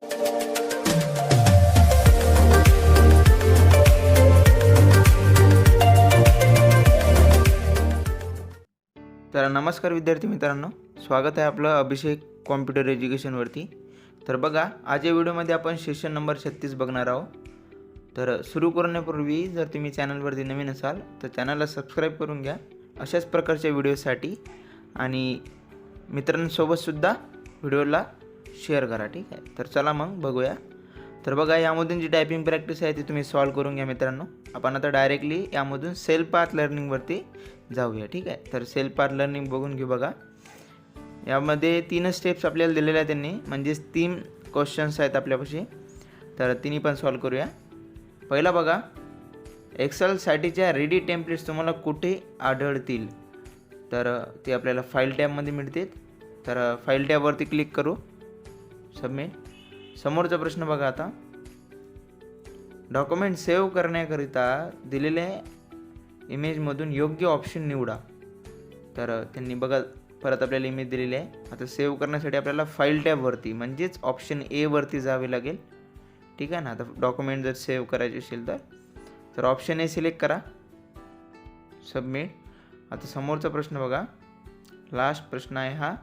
तर नमस्कार विद्यार्थी मित्रांनो, स्वागत आहे आपलं अभिषेक कॉम्प्युटर एज्युकेशनवरती. तर बघा, आज या व्हिडिओमध्ये आपण सेशन नंबर 36 बघणार आहोत. तर सुरू करण्यापूर्वी जर तुम्ही चॅनलवरती नवीन असाल तर चॅनलला सबस्क्राईब करून घ्या अशाच प्रकारच्या व्हिडिओसाठी, आणि मित्रांसोबतसुद्धा व्हिडिओला शेअर करा. ठीक आहे, तर चला मग बघूया. तर बघा, यामधून जी टायपिंग प्रॅक्टिस आहे ती तुम्ही सॉल्व करून घ्या मित्रांनो. आपण आता डायरेक्टली यामधून सेल्फ पाथ लर्निंगवरती जाऊया. ठीक आहे, तर सेल्फ पाथ लर्निंग बघून घेऊ. बघा, यामध्ये 3 स्टेप्स आपल्याला दिलेल्या आहेत त्यांनी, म्हणजेच 3 क्वेश्चन्स आहेत आपल्यापाशी. तर तिन्ही पण सॉल्व करूया. पहिला बघा, एक्सेलसाठीच्या रेडी टेम्पलेट्स तुम्हाला कुठे आढळतील? तर ते आपल्याला फाईल टॅबमध्ये मिळतील. तर फाईल टॅबवरती क्लिक करू, सबमिट. समोरचा प्रश्न बघा, आता डॉक्युमेंट सेव्ह करण्याकरिता दिलेल्या इमेजमधून योग्य ऑप्शन निवडा. तर त्यांनी बघा परत आपल्याला इमेज दिलेली आहे. आता सेव्ह करण्यासाठी आपल्याला फाईल टॅबवरती म्हणजेच ऑप्शन ए वरती जावे लागेल. ठीक आहे ना. आता डॉक्युमेंट जर सेव्ह करायचे असेल तर ऑप्शन ए सिलेक्ट करा, सबमिट. आता समोरचा प्रश्न बघा, लास्ट प्रश्न आहे हा.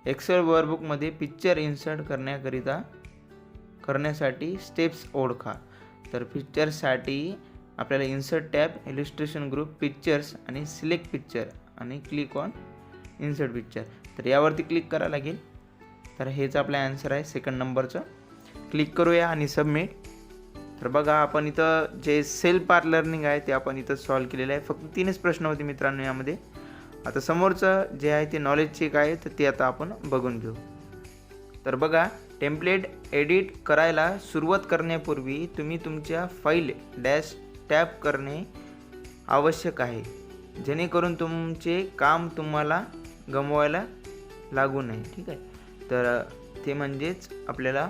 एक्सेल वर्कबुकमध्ये पिक्चर इन्सर्ट करण्यासाठी स्टेप्स ओळखा. तर पिक्चरसाठी आपल्याला insert tab, illustration group, pictures आणि सिलेक्ट पिक्चर आणि क्लिक ऑन इन्सर्ट पिक्चर. तर यावरती क्लिक करावं लागेल. तर हेच आपला आन्सर आहे सेकंड नंबरचं. क्लिक करूया आणि सबमिट. तर बघा, आपण इथं जे सेल्फ पाथ लर्निंग आहे ते आपण इथं सॉल्व केलेलं आहे. फक्त 3च प्रश्न होते मित्रांनो यामध्ये. आता समोरचं जे आहे ते नॉलेज चेक आहे, तर ते आता आपण बघून घेऊ. तर बघा, टेम्पलेट एडिट करायला सुरुवात करण्यापूर्वी तुम्ही तुमच्या फाईल डॅश टॅप करणे आवश्यक आहे, जेणेकरून तुमचे काम तुम्हाला गमवायला लागू नये. ठीक आहे, तर ते म्हणजेच आपल्याला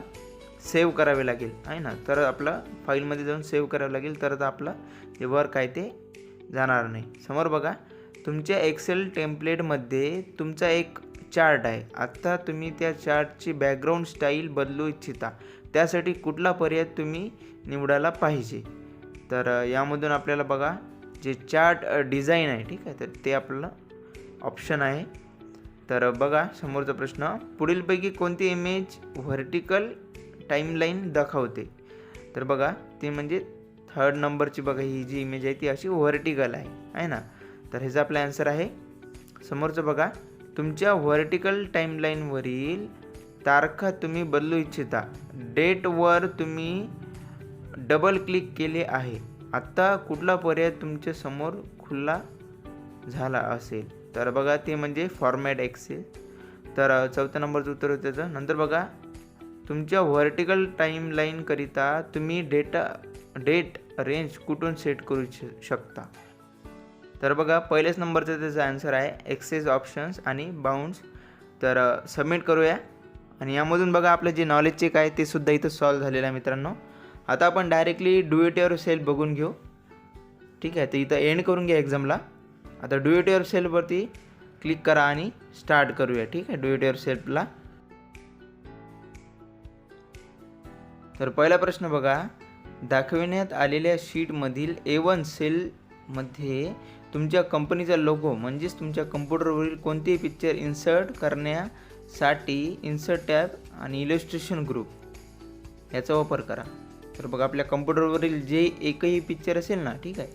सेव्ह करावे लागेल आहे ना. तर आपलं फाईलमध्ये जाऊन सेव्ह करावं लागेल, तरच आपलं जे वर्क आहे ते जाणार नाही. समोर बघा, तुमच्या एक्सेल टेम्पलेटमध्ये तुमचा एक चार्ट आहे. आता तुम्ही त्या चार्टची बॅकग्राऊंड स्टाईल बदलू इच्छिता, त्यासाठी कुठला पर्याय तुम्ही निवडायला पाहिजे? तर यामधून आपल्याला बघा जे चार्ट डिझाईन आहे, ठीक आहे, तर ते आपलं ऑप्शन आहे. तर बघा समोरचा प्रश्न, पुढीलपैकी कोणती इमेज व्हर्टिकल टाईमलाईन दाखवते? तर बघा, ते म्हणजे 3rd नंबरची बघा, ही जी इमेज आहे ती अशी व्हर्टिकल आहे ना. तर ह्याचा आपला आन्सर आहे. समोरचं बघा, तुमच्या व्हर्टिकल टाईमलाईनवरील तारखा तुम्ही बदलू इच्छिता, डेटवर तुम्ही डबल क्लिक केले आहे. आत्ता कुठला पर्याय तुमच्या समोर खुला झाला असेल? तर बघा, ते म्हणजे फॉर्मॅट एक्सेल. तर 4थ्या नंबरचं उत्तर होतं त्याचं. नंतर बघा, तुमच्या व्हर्टिकल टाईमलाईनकरिता तुम्ही डेट रेंज कुठून सेट करू शकता? तर बघा, पहिल्याच नंबरचं त्याचा आन्सर आहे एक्सेस ऑप्शन्स आणि बाउंड्स. तर सबमिट करूया. आणि यामधून बघा, आपलं जे नॉलेज चेक आहे ते सुद्धा इथं सॉल्व झालेलं आहे मित्रांनो. आता आपण directly do it your self बघून घेऊ. ठीक आहे, तर इथं एंड करून घ्या एक्झामला. आता डू इट युअर सेल्फवरती क्लिक करा आणि स्टार्ट करूया. ठीक आहे, डू इट युअर सेल्फला. तर पहिला प्रश्न बघा, दाखविण्यात आलेल्या शीटमधील A1 सेलमध्ये तुमच्या कंपनीचा लोगो म्हणजेच तुमच्या कम्प्युटरवरील कोणतेही पिक्चर इन्सर्ट करण्यासाठी इन्सर्ट टॅब आणि इलिस्ट्रेशन ग्रुप याचा वापर करा. तर बघा, आपल्या कम्प्युटरवरील जे एकही पिक्चर असेल ना, ठीक आहे,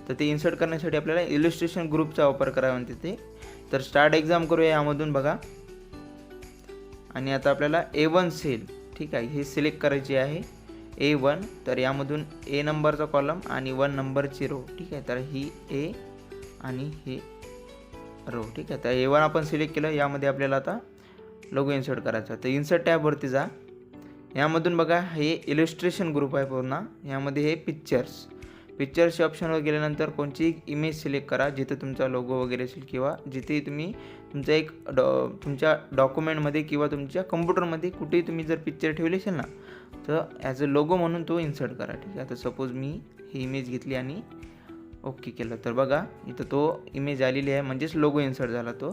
तर ते इन्सर्ट करण्यासाठी आपल्याला इलिस्ट्रेशन ग्रुपचा वापर करावा म्हणते ते. तर स्टार्ट एक्झाम करूया यामधून बघा. आणि आता आपल्याला A1 सेल, ठीक आहे, हे सिलेक्ट करायची आहे A1. तर यामधून A नंबरचा कॉलम आणि 1 नंबरची रो. ठीक आहे, तर ही A आणि हे रो. ठीक आहे, तर A1 आपण सिलेक्ट केलं. यामध्ये आपल्याला आता लोगो इन्सर्ट करायचा. तर इन्सर्ट टॅबवरती जा. यामधून बघा, हे इलिस्ट्रेशन ग्रुप आहे पूर्ण. यामध्ये हे पिक्चर्सच्या ऑप्शनवर गेल्यानंतर कोणची इमेज सिलेक्ट करा जिथे तुमचा लोगो वगैरे असेल, किंवा जिथे तुम्ही तुमचा एक तुमच्या डॉक्युमेंटमध्ये किंवा तुमच्या कम्प्युटरमध्ये कुठेही तुम्ही जर पिक्चर ठेवली असेल ना, तर ॲज अ लोगो म्हणून तो इन्सर्ट करा. ठीक आहे, आता सपोज मी ही इमेज घेतली आणि ओके केलं. तर बघा, इथं तो इमेज आलेली आहे, म्हणजेच लोगो इन्सर्ट झाला तो.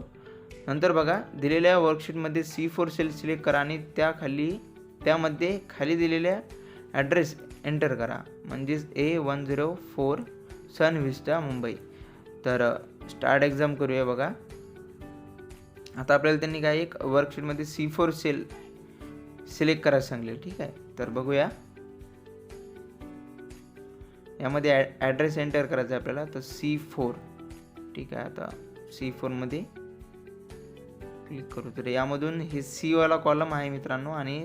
नंतर बघा, दिलेल्या वर्कशीटमध्ये C4 सेल सिलेक्ट करा आणि त्याखाली त्यामध्ये खाली दिलेल्या ॲड्रेस एंटर करा, म्हणजेच A104 सन व्हिस्टा मुंबई. तर स्टार्ट एक्झाम करूया. बघा आता आपल्याला त्यांनी काय एक वर्कशीटमध्ये C4 सेल सिलेक्ट करायला सांगले. ठीक आहे, तर बघूया. यामध्ये ॲड्रेस एंटर करायचा आहे आपल्याला, तर C4. ठीक आहे, आता C4 मध्ये क्लिक करू. तर यामधून हे C वाला कॉलम आहे मित्रांनो आणि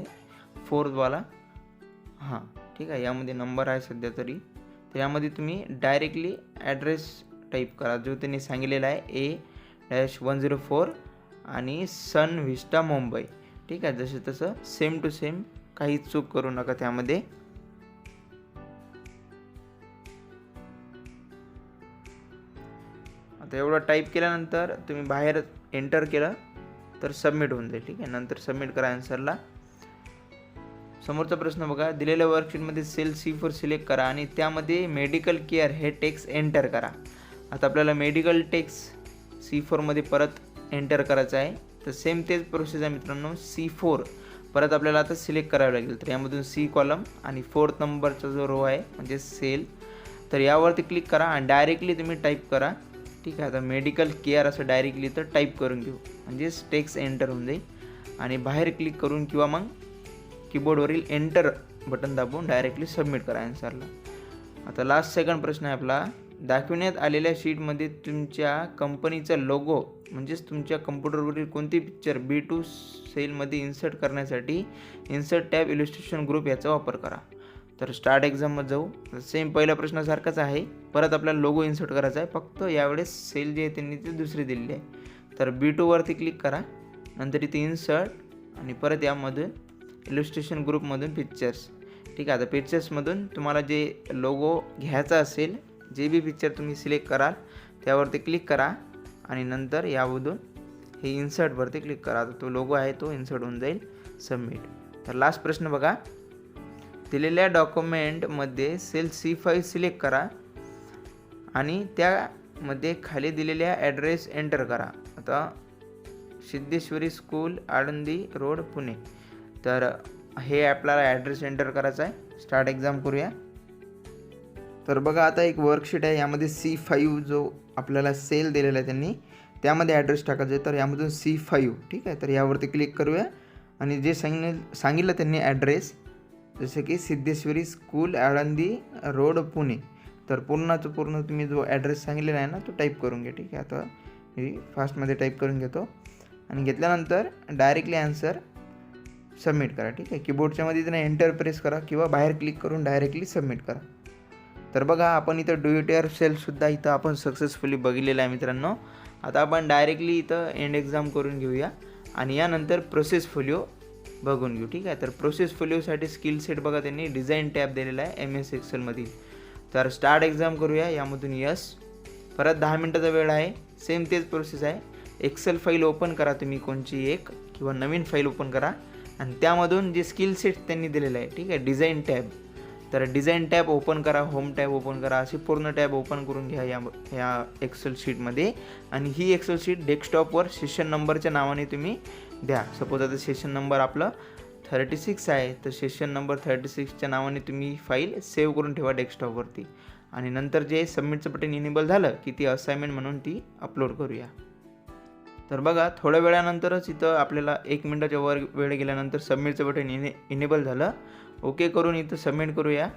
4th वाला ठीक आहे, यामध्ये नंबर आहे सध्या तरी. तर यामध्ये तुम्ही डायरेक्टली ॲड्रेस टाईप करा जो त्यांनी सांगितलेला आहे A-104 आणि सन व्हिस्टा मुंबई. ठीक आहे, जसं तसं सेम टू सेम, काही चूक करू नका त्यामध्ये. आता एवढं टाईप केल्यानंतर तुम्ही बाहेर एंटर केलं तर सबमिट होऊन जाईल. ठीक आहे, नंतर सबमिट करा आन्सरला. समोरचा प्रश्न बघा, दिलेल्या वर्कशीटमध्ये सेल C4 सिलेक्ट करा आणि त्यामध्ये मेडिकल केअर हे टेक्स्ट एंटर करा. आता आपल्याला मेडिकल टेक्स्ट C4 मध्ये परत एंटर करायचं आहे. तर सेम तेच प्रोसेस आहे मित्रांनो. C4 परत आपल्याला आता सिलेक्ट करावं लागेल. तर यामधून C कॉलम आणि 4th नंबरचा जो रो आहे म्हणजे सेल, तर यावरती क्लिक करा आणि डायरेक्टली तुम्ही टाईप करा. ठीक आहे, आता मेडिकल केअर असं डायरेक्टली तर टाईप करून घेऊ, म्हणजेच टेक्स्ट एंटर होऊन जाईल. आणि बाहेर क्लिक करून किंवा मग कीबोर्डवरील एंटर बटन दाबून डायरेक्टली सबमिट करा आन्सरला. आता लास्ट सेकंड प्रश्न आहे आपला, दाखवण्यात आलेल्या शीटमध्ये तुमच्या कंपनीचा लोगो म्हणजेच तुमच्या कम्प्युटरवरील कोणती पिक्चर B2 सेलमध्ये इन्सर्ट करण्यासाठी इन्सर्ट टॅब इलस्ट्रेशन ग्रुप याचा वापर करा. तर स्टार्ट एक्झाममध्ये जाऊ. सेम पहिल्या प्रश्नासारखाच आहे, परत आपल्याला लोगो इन्सर्ट करायचा आहे, फक्त यावेळेस सेल जे आहे त्यांनी ते दुसरी दिलेली आहे. तर B2 वरती क्लिक करा, नंतर इथे इन्सर्ट आणि परत यामधून इलस्ट्रेशन ग्रुपमधून पिक्चर्स. ठीक आहे, आता पिक्चर्समधून तुम्हाला जे लोगो घ्यायचा असेल, जे बी पिक्चर तुम्ही सिलेक्ट कराल त्यावरती क्लिक करा आणि नंतर यामधून हे इन्सर्टवरती क्लिक करा. आता तो लोगो आहे तो इन्सर्ट होऊन जाईल. सबमिट. तर लास्ट प्रश्न बघा, दिलेल्या डॉक्युमेंटमध्ये सेल C5 सिलेक्ट करा आणि त्यामध्ये खाली दिलेल्या ॲड्रेस एंटर करा. आता सिद्धेश्वरी स्कूल, आळंदी रोड, पुणे. तर हे आपल्याला ॲड्रेस एंटर करायचा आहे. स्टार्ट एक्झाम करूया. तर बघा आता एक वर्कशीट आहे, यामध्ये C5 जो आपल्याला सेल दिलेला आहे त्यांनी, त्यामध्ये ॲड्रेस टाकायचा आहे. तर यामधून C5. ठीक आहे, तर यावरती क्लिक करूया आणि जे सांगितलं त्यांनी ॲड्रेस, जसे की सिद्धेश्वरी स्कूल, आळंदी रोड, पुणे. तर पूर्ण तुम्ही जो ॲड्रेस सांगितलेला आहे ना तो टाईप करून घ्या. ठीक आहे, आता मी फास्टमध्ये टाईप करून घेतो आणि घेतल्यानंतर डायरेक्टली आन्सर सबमिट करा. ठीक आहे, कीबोर्डच्या मध्ये त्यांना एंटर प्रेस करा किंवा बाहेर क्लिक करून डायरेक्टली सबमिट करा. तर बघा आपण इथं डू इट युअर सेल्फसुद्धा इथं आपण सक्सेसफुली बघितलेलं आहे मित्रांनो. आता आपण डायरेक्टली इथं एंड एक्झाम करून घेऊया आणि यानंतर प्रोसेस फोलिओ बघून घेऊ. ठीक आहे, तर प्रोसेस फोलिओसाठी स्किल सेट बघा त्यांनी डिझाईन टॅब दिलेला आहे MS एक्सेलमधील. तर स्टार्ट एक्झाम करूया. यामधून यस, परत 10 मिनटाचा वेळ आहे. सेम तेच प्रोसेस आहे. एक्सेल फाईल ओपन करा तुम्ही, कोणची एक किंवा नवीन फाईल ओपन करा आणि त्यामधून जे स्किल सेट त्यांनी दिलेलं आहे, ठीक आहे, डिझाईन टॅब, तर डिझाईन टॅब ओपन करा, होम टॅब ओपन करा, अशी पूर्ण टॅब ओपन करून घ्या या एक्सेल शीटमध्ये. आणि ही एक्सेल शीट डेस्कटॉपवर सेशन नंबरच्या नावाने तुम्ही द्या. सपोज आता सेशन नंबर आपलं 36 आहे, तर सेशन नंबर 36च्या नावाने तुम्ही फाईल सेव्ह करून ठेवा डेस्कटॉपवरती. आणि नंतर जे सबमिटचं बटन इनेबल झालं की ती असाइनमेंट म्हणून ती अपलोड करूया. तर बघा थोड्या वेळानंतरच इथं आपल्याला 1 मिनिटाच्या वर वेळ गेल्यानंतर सबमिटचं बटन इनेबल झालं. ओके करून इथं सबमिट करूया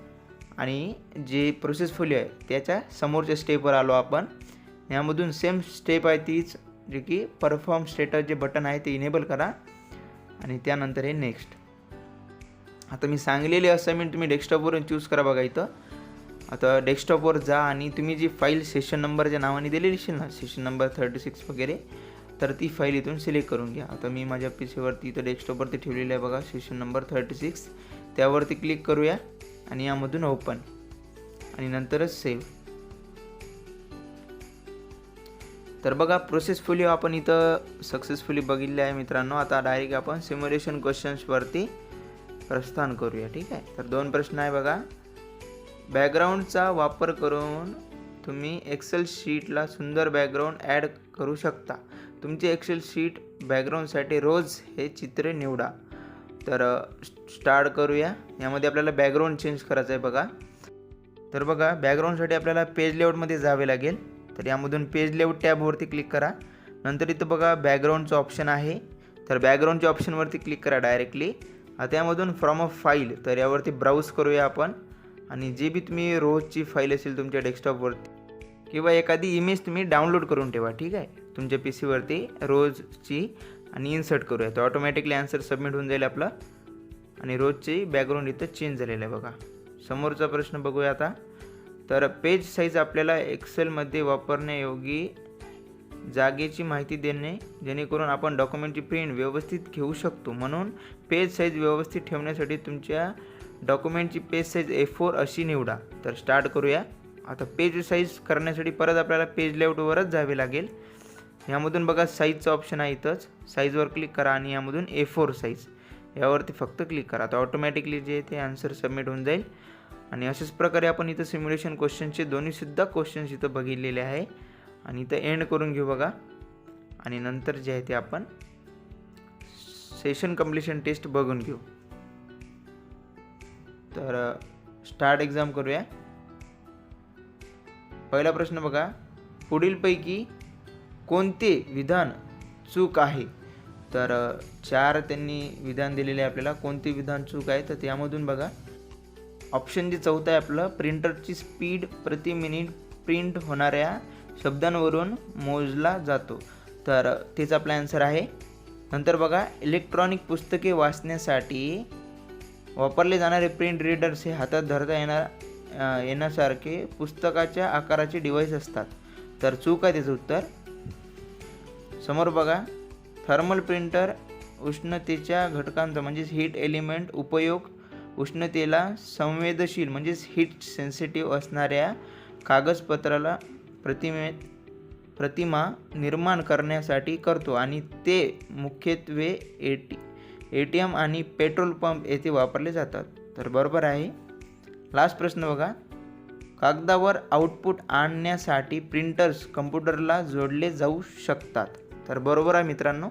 आणि जे प्रोसेस फोलिओ आहे त्याच्या समोरच्या स्टेपवर आलो आपण. यामधून सेम स्टेप आहे तीच, जे की परफॉर्म स्टेटस जे बटन आहे ते इनेबल करा आणि त्यानंतर हे नेक्स्ट. आता मी सांगलेली असाइनमेंट तुम्ही डेस्कटॉपवरून चूज करा. बघा इथं आता डेस्कटॉपवर जा आणि तुम्ही जी फाईल सेशन नंबरच्या नावाने दिलेली असेल ना, सेशन नंबर 36 वगैरे, तर ती फाईल इथून सिलेक्ट करून घ्या. आता मी माझ्या PCवरती इथं डेस्कटॉपवरती ठेवलेली आहे बघा सेशन नंबर 36, त्यावरती क्लिक करूया आणि यामधून ओपन आणि नंतरच सेव्ह. तर बघा प्रोसेस फोलिओ आपण इथं सक्सेसफुली बघितले आहे मित्रांनो. आता डायरेक्ट आपण सिम्युलेशन क्वेश्चन्सवरती प्रस्थान करूया. ठीक आहे, तर 2 प्रश्न आहे बघा. बॅकग्राऊंडचा वापर करून तुम्ही एक्सेल शीटला सुंदर बॅकग्राऊंड ॲड करू शकता. तुमचे एक्सेल शीट बॅकग्राऊंडसाठी रोज हे चित्र निवडा. तर स्टार्ट करूया. यामध्ये आपल्याला बॅकग्राऊंड चेंज करायचं आहे बघा. तर बघा बॅकग्राऊंडसाठी आपल्याला पेज लेआउटमध्ये जावे लागेल. तर यामधून पेज लेआउट टॅबवरती क्लिक करा. नंतर इथं बघा बॅकग्राऊंडचं ऑप्शन आहे. तर बॅकग्राऊंडच्या ऑप्शनवरती क्लिक करा डायरेक्टली. आता यामधून फ्रॉम अ फाईल तर यावरती ब्राउज करूया आपण. आणि जे बी तुम्ही रोजची फाईल असेल तुमच्या डेस्कटॉपवरती किंवा एखादी इमेज तुम्ही डाउनलोड करून ठेवा, ठीक आहे, तुमच्या पी सीवरती रोजची, आणि इन्सर्ट करूया. तर ऑटोमॅटिकली आन्सर सबमिट होऊन जाईल आपला. आणि रोजची बॅकग्राऊंड इथं चेंज झालेलं आहे बघा. समोरचा प्रश्न बघूया आता. तर पेज साईज आपल्याला एक्सेलमध्ये वापरण्यायोगी जागेची माहिती देणे जेणेकरून आपण डॉक्युमेंटची प्रिंट व्यवस्थित घेऊ शकतो. म्हणून पेज साईज व्यवस्थित ठेवण्यासाठी तुमच्या डॉक्युमेंटची पेज साईज A4 अशी निवडा. तर स्टार्ट करूया. आता पेज साईज करण्यासाठी परत आपल्याला पेज लेआउटवरच जावे लागेल. यामधून बघा साईजचं ऑप्शन आहे इथंच. साईजवर क्लिक करा आणि यामधून A4 साईज यावरती फक्त क्लिक करा. तर ऑटोमॅटिकली जे ते आन्सर सबमिट होऊन जाईल. आणि अशाच प्रकारे आपण इथं सिम्युलेशन क्वेश्चनचे दोन्हीसुद्धा क्वेश्चन्स इथं बघितलेले आहे. आणि इथं एंड करून घेऊ बघा. आणि नंतर जे आहे ते आपण सेशन कम्प्लिशन टेस्ट बघून घेऊ. तर स्टार्ट एक्झाम करूया. पहिला प्रश्न बघा, पुढीलपैकी कोणते विधान चूक आहे? तर 4 त्यांनी विधान दिलेले आहे आपल्याला. कोणते विधान चूक आहे? तर त्यामधून बघा ऑप्शन जे चौथा आहे आपलं, प्रिंटरची स्पीड प्रति मिनिट प्रिंट होणाऱ्या शब्दांवरून मोजला जातो. तर तेच आपला आन्सर आहे. नंतर बघा, इलेक्ट्रॉनिक पुस्तके वाचण्यासाठी वापरले जाणारे प्रिंट रीडर्स हे हातात धरता येण्यासारखे पुस्तकाच्या आकाराचे डिव्हाइस असतात. तर चूक आहे त्याचं उत्तर. समोर बघा, थर्मल प्रिंटर उष्णतेच्या घटकांचा म्हणजेच हीट एलिमेंट उपयोग उष्णतेला संवेदनशील म्हणजेच हीट सेन्सिटिव्ह असणाऱ्या कागदपत्राला प्रतिमा निर्माण करण्यासाठी करतो आणि ते मुख्यत्वे ATM आणि पेट्रोल पंप येथे वापरले जातात. तर बरोबर आहे. लास्ट प्रश्न बघा, कागदावर आउटपुट आणण्यासाठी प्रिंटर्स कम्प्युटरला जोडले जाऊ शकतात. तर बरोबर आहे मित्रांनो.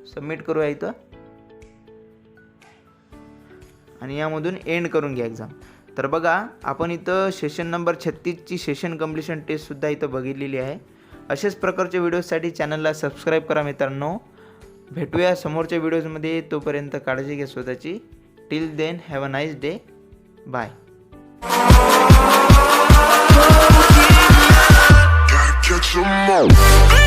सबमिट करूया इथं आणि यामधून एंड करून घ्या एक्झाम. तर बघा आपण इथं सेशन नंबर 36ची सेशन कम्प्लिशन टेस्टसुद्धा इथं बघितलेली आहे. अशाच प्रकारच्या व्हिडिओजसाठी चॅनलला सबस्क्राईब करा मित्रांनो. भेटूया समोरच्या व्हिडिओजमध्ये. तोपर्यंत काळजी घ्या स्वतःची. Till then have a nice day. Bye. Catch 'em all.